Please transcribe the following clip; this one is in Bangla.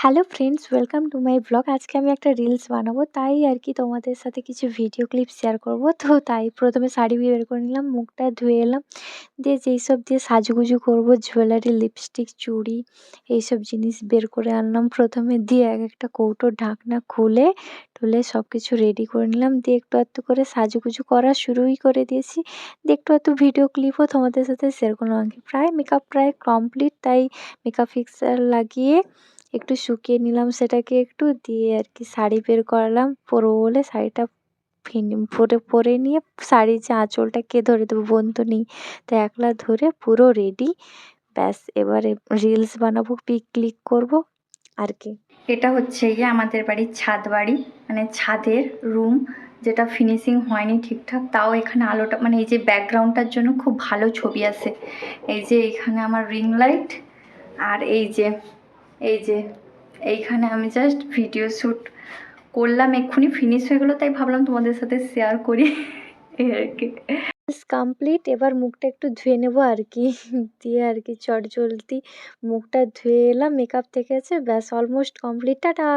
Hello friends, welcome to my blog. আজকে আমি একটা রিলস বানাবো, তাই আর কি তোমাদের সাথে কিছু ভিডিও ক্লিপ শেয়ার করব। তো তাই প্রথমে শাড়ি বের করে নিলাম, মুখটা ধুয়ে এলাম, দিয়ে যেই সব দিয়ে সাজুগুজু করব, জুয়েলারি, লিপস্টিক, চুড়ি, এইসব জিনিস বের করে আনলাম প্রথমে। দিয়ে এক একটা কৌটোর ঢাকনা খুলে টুলে সব কিছু রেডি করে নিলাম, দিয়ে একটু একটু করে সাজুগুজু করা শুরুই করে দিয়েছি। দিয়ে একটু একটু ভিডিও ক্লিপও তোমাদের সাথে শেয়ার করলাম আর কি। মেকআপ প্রায় কমপ্লিট, তাই মেকআপ ফিক্সার লাগিয়ে একটু শুকিয়ে নিলাম সেটাকে একটু, দিয়ে আর কি শাড়ি বের করালাম পরবো বলে। শাড়িটা পরে নিয়ে শাড়ির যে আঁচলটা কে ধরে দেবো, বোন তো নেই, তো একলা ধরে পুরো রেডি। ব্যাস, এবারে রিলস বানাবো, পিক ক্লিক করব আর কি। এটা হচ্ছে গিয়ে আমাদের বাড়ির ছাদ বাড়ি, মানে ছাদের রুম, যেটা ফিনিশিং হয়নি ঠিকঠাক। তাও এখানে আলোটা, মানে এই যে ব্যাকগ্রাউন্ডটার জন্য খুব ভালো ছবি আসে। এই যে এখানে আমার রিং লাইট, আর এই যে এইখানে আমি জাস্ট ভিডিও শ্যুট করলাম, এক্ষুনি ফিনিশ হয়ে গেলো, তাই ভাবলাম তোমাদের সাথে শেয়ার করি এই আর কি। কমপ্লিট, এবার মুখটা একটু ধুয়ে নেবো আর কি। দিয়ে আর কি চটজলদি মুখটা ধুয়ে এলাম, মেকআপ থেকে আছে, ব্যাস অলমোস্ট কমপ্লিট। টাটা।